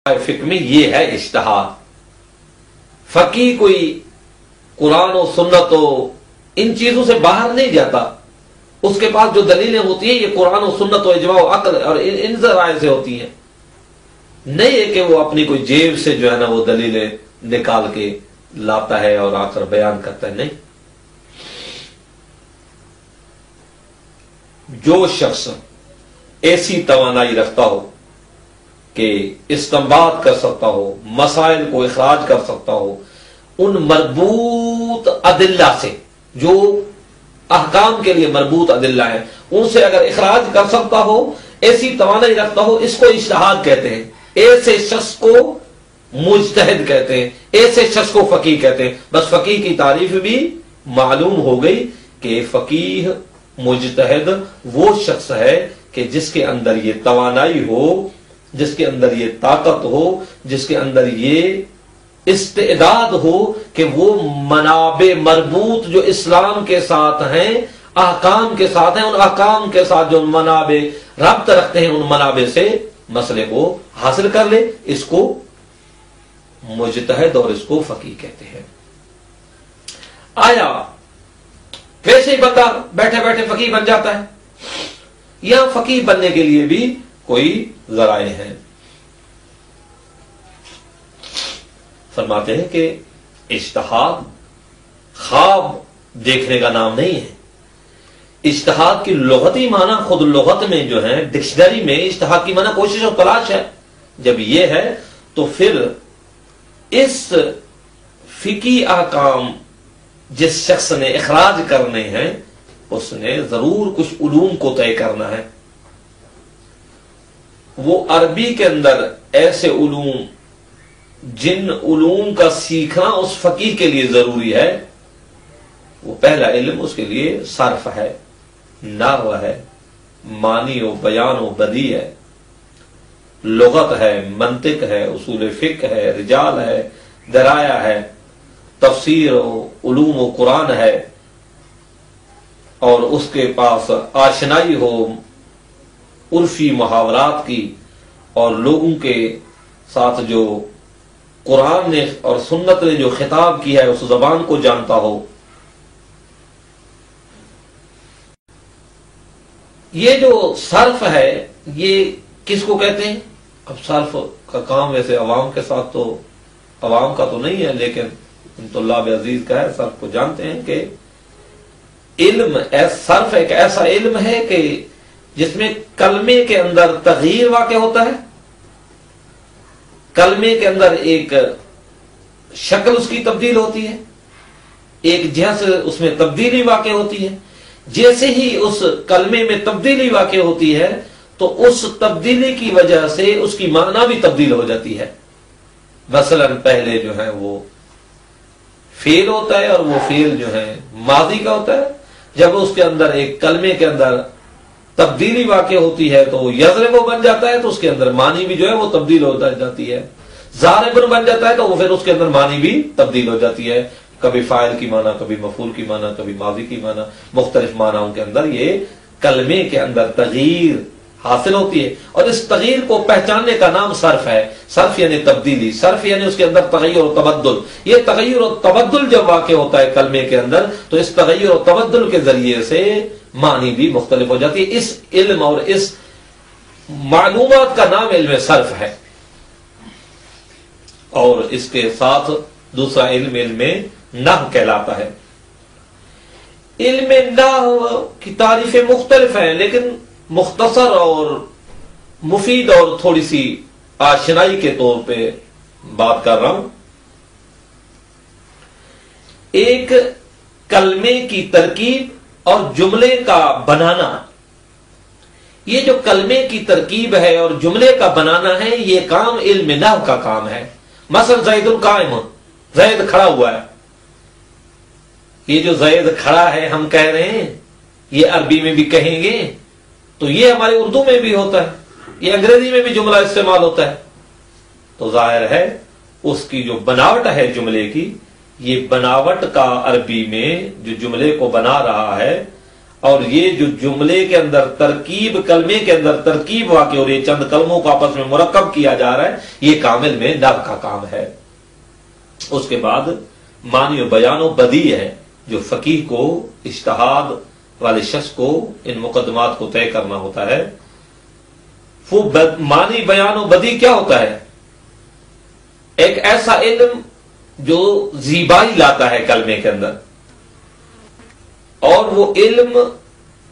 فقہ میں یہ ہے اجتہاد۔ فقیہ کوئی قرآن و سنت و ان چیزوں سے باہر نہیں جاتا، اس کے پاس جو دلیلیں ہوتی ہیں یہ قرآن و سنت و اجماع و عقل اور ان ذرائع سے ہوتی ہیں، نہیں ہے کہ وہ اپنی کوئی جیب سے جو ہے نا وہ دلیلیں نکال کے لاتا ہے اور آ کر بیان کرتا ہے، نہیں۔ جو شخص ایسی توانائی رکھتا ہو کہ استنباط کر سکتا ہو، مسائل کو اخراج کر سکتا ہو ان مربوط ادلہ سے، جو احکام کے لیے مربوط ادلہ ہیں ان سے اگر اخراج کر سکتا ہو، ایسی توانائی رکھتا ہو، اس کو اجتہاد کہتے ہیں۔ ایسے شخص کو مجتہد کہتے ہیں، ایسے شخص کو فقیہ کہتے ہیں۔ بس فقیہ کی تعریف بھی معلوم ہو گئی کہ فقیہ مجتہد وہ شخص ہے کہ جس کے اندر یہ توانائی ہو، جس کے اندر یہ طاقت ہو، جس کے اندر یہ استعداد ہو کہ وہ منابع مربوط جو اسلام کے ساتھ ہیں، احکام کے ساتھ ہیں، ان احکام کے ساتھ جو منابع ربط رکھتے ہیں ان منابع سے مسئلے کو حاصل کر لے، اس کو مجتہد اور اس کو فقیہ کہتے ہیں۔ آیا ویسے ہی بندہ بیٹھے بیٹھے فقیہ بن جاتا ہے؟ یا فقیہ بننے کے لیے بھی کوئی ذرائع ہیں؟ فرماتے ہیں کہ اجتہاد خواب دیکھنے کا نام نہیں ہے۔ اجتہاد کی لغتی معنی خود لغت میں جو ہے ڈکشنری میں اجتہاد کی معنی کوشش اور تلاش ہے۔ جب یہ ہے تو پھر اس فقہی احکام جس شخص نے اخراج کرنے ہیں اس نے ضرور کچھ علوم کو طے کرنا ہے۔ وہ عربی کے اندر ایسے علوم جن علوم کا سیکھنا اس فقیہ کے لیے ضروری ہے، وہ پہلا علم اس کے لیے صرف ہے، نحو ہے، معنی و بیان و بدیع ہے، لغت ہے، منطق ہے، اصول فقہ ہے، رجال ہے، درایہ ہے، تفسیر و علوم و قرآن ہے، اور اس کے پاس آشنائی ہو عرفی محاورات کی اور لوگوں کے ساتھ جو قرآن نے اور سنت نے جو خطاب کیا ہے اس زبان کو جانتا ہو۔ یہ جو صرف ہے یہ کس کو کہتے ہیں؟ اب صرف کا کام ویسے عوام کے ساتھ تو عوام کا تو نہیں ہے، لیکن طلاب عزیز کا ہے، صرف کو جانتے ہیں کہ علم صرف ایک ایسا علم ہے کہ جس میں کلمے کے اندر تغییر واقع ہوتا ہے، کلمے کے اندر ایک شکل اس کی تبدیل ہوتی ہے، ایک جہت سے اس میں تبدیلی واقع ہوتی ہے۔ جیسے ہی اس کلمے میں تبدیلی واقع ہوتی ہے تو اس تبدیلی کی وجہ سے اس کی معنی بھی تبدیل ہو جاتی ہے۔ مثلا پہلے جو ہے وہ فعل ہوتا ہے اور وہ فعل جو ہے ماضی کا ہوتا ہے، جب اس کے اندر ایک کلمے کے اندر تبدیلی واقع ہوتی ہے تو وہ یضرب بن جاتا ہے، تو اس کے اندر معنی بھی جو ہے وہ تبدیل ہو جاتی ہے۔ ضارب بن جاتا ہے تو وہ پھر اس کے اندر معنی بھی تبدیل ہو جاتی ہے، کبھی فاعل کی معنی، کبھی مفعول کی معنی، کبھی ماضی کی معنی، مختلف معنیوں کے اندر یہ کلمے کے اندر تغییر حاصل ہوتی ہے، اور اس تغییر کو پہچاننے کا نام صرف ہے۔ صرف یعنی تبدیلی، صرف یعنی اس کے اندر تغیر و تبدل۔ یہ تغیر و تبدل جب واقع ہوتا ہے کلمے کے اندر تو اس تغیر و تبدل کے ذریعے سے معنی بھی مختلف ہو جاتی ہے۔ اس علم اور اس معلومات کا نام علم صرف ہے، اور اس کے ساتھ دوسرا علم نحو کہلاتا ہے۔ علم نحو کی تعریفیں مختلف ہیں، لیکن مختصر اور مفید اور تھوڑی سی آشنائی کے طور پہ بات کر رہا ہوں۔ ایک کلمے کی ترکیب اور جملے کا بنانا، یہ جو کلمے کی ترکیب ہے اور جملے کا بنانا ہے یہ کام علم نحو کا کام ہے۔ مثلا زید القائم، زید کھڑا ہوا ہے، یہ جو زید کھڑا ہے ہم کہہ رہے ہیں یہ عربی میں بھی کہیں گے تو یہ ہمارے اردو میں بھی ہوتا ہے، یہ انگریزی میں بھی جملہ استعمال ہوتا ہے، تو ظاہر ہے اس کی جو بناوٹ ہے جملے کی، یہ بناوٹ کا عربی میں جو جملے کو بنا رہا ہے اور یہ جو جملے کے اندر ترکیب، کلمے کے اندر ترکیب واقع ہو رہی ہے، چند کلموں کو آپس میں مرکب کیا جا رہا ہے، یہ کامل میں نحو کا کام ہے۔ اس کے بعد معنی و بیان و بدیع ہے، جو فقیہ کو، اجتہاد والے شخص کو ان مقدمات کو طے کرنا ہوتا ہے۔ وہ معنی بیان و بدیع کیا ہوتا ہے؟ ایک ایسا علم جو زیبائی لاتا ہے کلمے کے اندر، اور وہ علم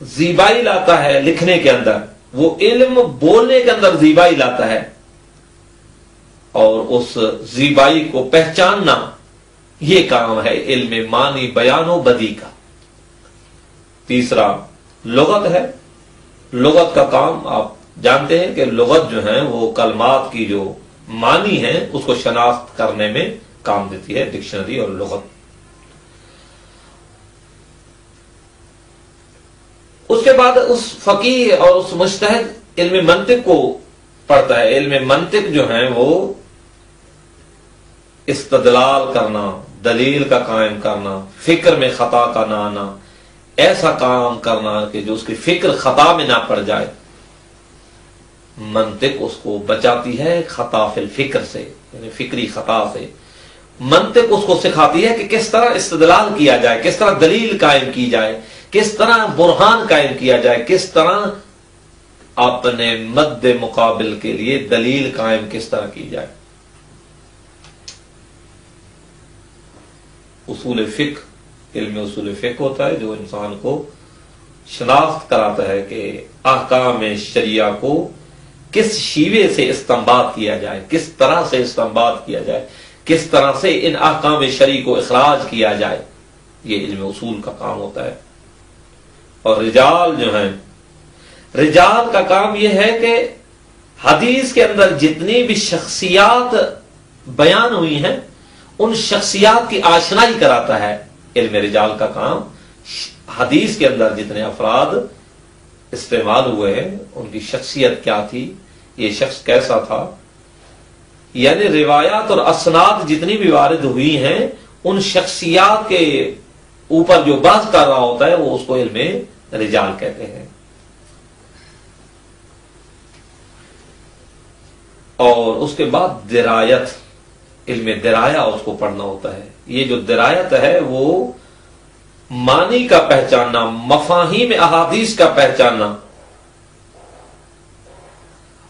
زیبائی لاتا ہے لکھنے کے اندر، وہ علم بولنے کے اندر زیبائی لاتا ہے، اور اس زیبائی کو پہچاننا، یہ کام ہے علم معنی بیان و بدیع کا۔ تیسرا لغت ہے۔ لغت کا کام آپ جانتے ہیں کہ لغت جو ہے وہ کلمات کی جو معنی ہیں اس کو شناخت کرنے میں کام دیتی ہے، ڈکشنری اور لغت۔ اس کے بعد اس فقیہ اور اس مجتہد علم منطق کو پڑھتا ہے۔ علم منطق جو ہے وہ استدلال کرنا، دلیل کا قائم کرنا، فکر میں خطا کا نہ آنا، ایسا کام کرنا کہ جو اس کی فکر خطا میں نہ پڑ جائے۔ منطق اس کو بچاتی ہے خطا فی الفکر سے، یعنی فکری خطا سے۔ منطق اس کو سکھاتی ہے کہ کس طرح استدلال کیا جائے، کس طرح دلیل قائم کی جائے، کس طرح برہان قائم کیا جائے، کس طرح اپنے مد مقابل کے لیے دلیل قائم کس طرح کی جائے۔ اصول فقہ، علم اصول فقہ ہوتا ہے جو انسان کو شناخت کراتا ہے کہ احکام شریعہ کو کس شیوے سے استنباط کیا جائے، کس طرح سے استنباط کیا جائے، کس طرح سے ان احکام شرعی کو اخراج کیا جائے، یہ علم اصول کا کام ہوتا ہے۔ اور رجال جو ہیں، رجال کا کام یہ ہے کہ حدیث کے اندر جتنی بھی شخصیات بیان ہوئی ہیں ان شخصیات کی آشنائی کراتا ہے۔ علم رجال کا کام حدیث کے اندر جتنے افراد استعمال ہوئے ہیں ان کی شخصیت کیا تھی، یہ شخص کیسا تھا، یعنی روایات اور اسناد جتنی بھی وارد ہوئی ہیں ان شخصیات کے اوپر جو بحث کر رہا ہوتا ہے وہ اس کو علم رجال کہتے ہیں۔ اور اس کے بعد درایت، علم درایا اس کو پڑھنا ہوتا ہے۔ یہ جو درایت ہے وہ معنی کا پہچاننا، مفاہیم احادیث کا پہچاننا،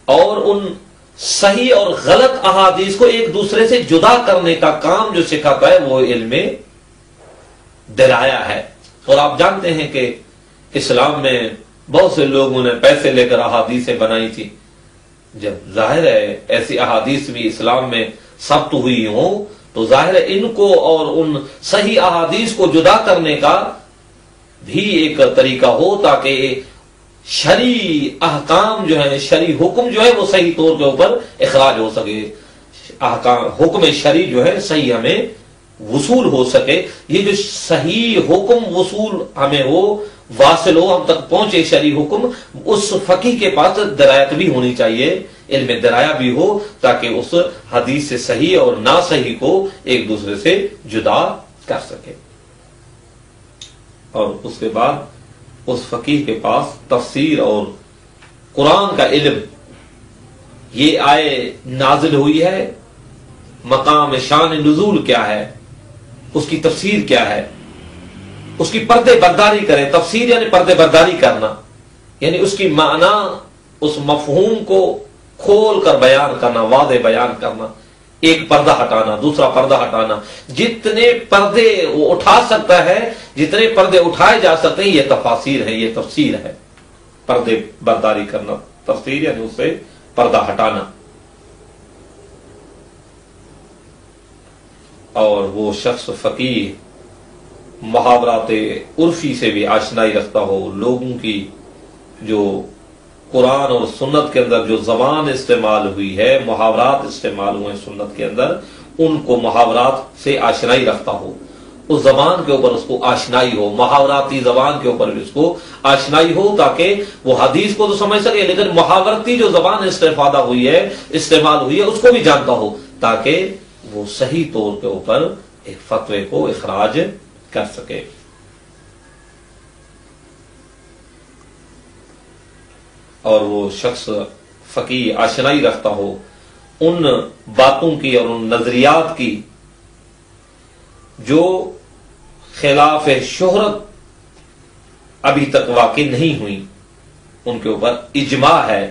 اور ان صحیح اور غلط احادیث کو ایک دوسرے سے جدا کرنے کا کام جو سکھاتا ہے وہ علم درایا ہے۔ اور آپ جانتے ہیں کہ اسلام میں بہت سے لوگوں نے پیسے لے کر احادیثیں بنائی تھی۔ جب ظاہر ہے ایسی احادیث بھی اسلام میں ثبت ہوئی ہوں تو ظاہر ہے ان کو اور ان صحیح احادیث کو جدا کرنے کا بھی ایک طریقہ ہو تاکہ شرعی احکام جو ہے، شرعی حکم جو ہے وہ صحیح طور کے اوپر اخراج ہو سکے، احکام حکم شرعی جو ہے صحیح ہمیں وصول ہو سکے۔ یہ جو صحیح حکم وصول ہمیں ہو، واصل ہو، ہم تک پہنچے شرعی حکم، اس فقیہ کے پاس درایت بھی ہونی چاہیے، علم درایا بھی ہو تاکہ اس حدیث سے صحیح اور نا صحیح کو ایک دوسرے سے جدا کر سکے۔ اور اس کے بعد اس فقیہ کے پاس تفسیر اور قرآن کا علم، یہ آئے نازل ہوئی ہے، مقام شان نزول کیا ہے، اس کی تفسیر کیا ہے، اس کی پردے برداری کرے۔ تفسیر یعنی پردے برداری کرنا، یعنی اس کی معنی، اس مفہوم کو کھول کر بیان کرنا، واضح بیان کرنا، ایک پردہ ہٹانا، دوسرا پردہ ہٹانا، جتنے پردے وہ اٹھا سکتا ہے، جتنے پردے اٹھائے جا سکتے ہیں، یہ تفاسیر ہے، یہ تفسیر ہے۔ پردے برداری کرنا، تفسیر یعنی اس سے پردہ ہٹانا۔ اور وہ شخص فقیہ محاورات عرفی سے بھی آشنائی رکھتا ہو، لوگوں کی جو قرآن اور سنت کے اندر جو زبان استعمال ہوئی ہے، محاورات استعمال ہوئے سنت کے اندر، ان کو محاورات سے آشنائی رکھتا ہو، اس زبان کے اوپر اس کو آشنائی ہو، محاوراتی زبان کے اوپر بھی اس کو آشنائی ہو تاکہ وہ حدیث کو تو سمجھ سکے لیکن محاورتی جو زبان استفادہ ہوئی ہے، استعمال ہوئی ہے، اس کو بھی جانتا ہو تاکہ وہ صحیح طور کے اوپر ایک فتوے کو اخراج کر سکے۔ اور وہ شخص فقیہ آشنائی رکھتا ہو ان باتوں کی اور ان نظریات کی جو خلاف شہرت ابھی تک واقع نہیں ہوئی، ان کے اوپر اجماع ہے،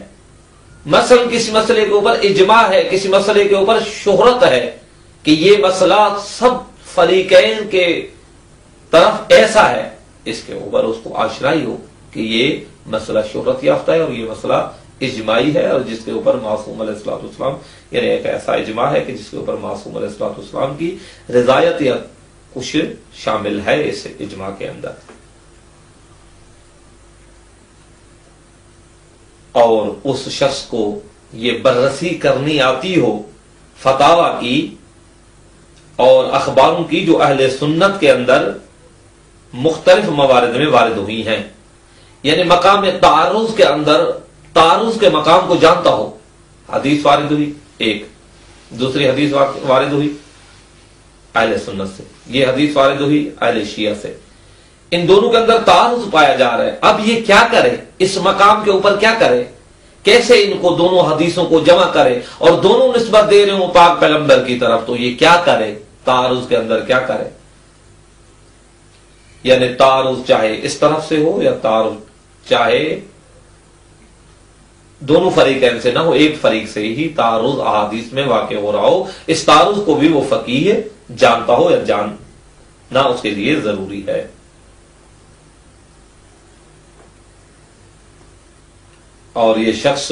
مثلا کسی مسئلے کے اوپر اجماع ہے، کسی مسئلے کے اوپر شہرت ہے کہ یہ مسئلہ سب فریقین کے طرف ایسا ہے، اس کے اوپر اس کو آشنائی ہو کہ یہ مسئلہ شہرت یافتہ ہے اور یہ مسئلہ اجماعی ہے، اور جس کے اوپر معصوم علیہ الصلوۃ والسلام، یعنی ایک ایسا اجماع ہے کہ جس کے اوپر معصوم علیہ الصلوۃ والسلام کی رضایت یا کچھ شامل ہے اس اجماع کے اندر۔ اور اس شخص کو یہ بررسی کرنی آتی ہو فتاوی کی اور اخباروں کی جو اہل سنت کے اندر مختلف موارد میں وارد ہوئی ہیں، یعنی مقام تعارض کے اندر تعارض کے مقام کو جانتا ہو۔ حدیث وارد ہوئی ایک، دوسری حدیث وارد ہوئی اہل سنت سے، یہ حدیث وارد ہوئی اہل شیعہ سے، ان دونوں کے اندر تعارض پایا جا رہا ہے۔ اب یہ کیا کرے، اس مقام کے اوپر کیا کرے، کیسے ان کو دونوں حدیثوں کو جمع کرے، اور دونوں نسبت دے رہے ہوں پاک پیغمبر کی طرف، تو یہ کیا کرے، تعارض کے اندر کیا کرے، یعنی تعارض چاہے اس طرف سے ہو یا تعارض چاہے دونوں فریقین سے نہ ہو، ایک فریق سے ہی تعارض احادیث میں واقع ہو رہا ہو، اس تعارض کو بھی وہ فقیہ جانتا ہو یا جاننا اس کے لیے ضروری ہے۔ اور یہ شخص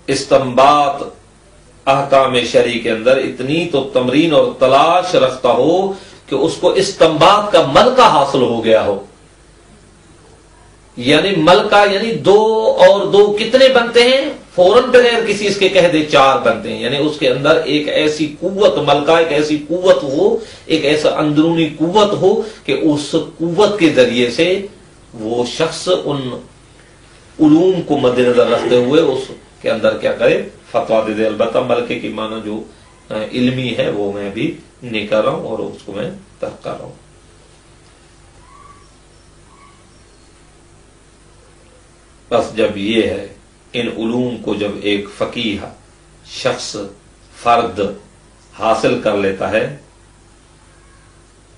استنباط احکام شرعی کے اندر اتنی تو تمرین اور تلاش رکھتا ہو کہ اس کو استنباط کا ملکہ حاصل ہو گیا ہو، یعنی ملکہ یعنی دو اور دو کتنے بنتے ہیں، فوراً بغیر کسی اس کے کہہ دے چار بنتے ہیں، یعنی اس کے اندر ایک ایسی قوت، ملکہ ایک ایسی قوت ہو، ایک ایسا اندرونی قوت ہو کہ اس قوت کے ذریعے سے وہ شخص ان علوم کو مد نظر رکھتے ہوئے اس کے اندر کیا کرے، فتویٰ دے دے۔ البتہ ملکے کی معنی جو علمی ہے وہ میں بھی نہیں کر رہا ہوں اور اس کو میں ترک کر رہا ہوں۔ بس جب یہ ہے، ان علوم کو جب ایک فقیہ شخص فرد حاصل کر لیتا ہے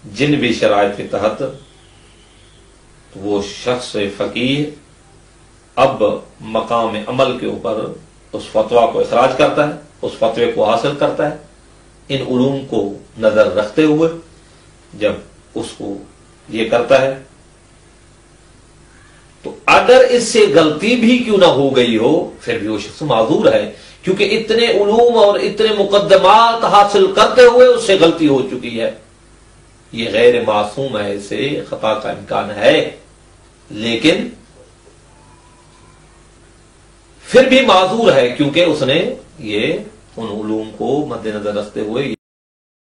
جن بھی شرائط کے تحت، وہ شخص فقیہ اب مقام عمل کے اوپر اس فتویٰ کو اخراج کرتا ہے، اس فتوے کو حاصل کرتا ہے، ان علوم کو نظر رکھتے ہوئے جب اس کو یہ کرتا ہے تو اگر اس سے غلطی بھی کیوں نہ ہو گئی ہو پھر بھی وہ شخص معذور ہے، کیونکہ اتنے علوم اور اتنے مقدمات حاصل کرتے ہوئے اس سے غلطی ہو چکی ہے۔ یہ غیر معصوم ہے، اسے خطا کا امکان ہے، لیکن پھر بھی معذور ہے کیونکہ اس نے یہ ان علوم کو مد نظر رکھتے ہوئے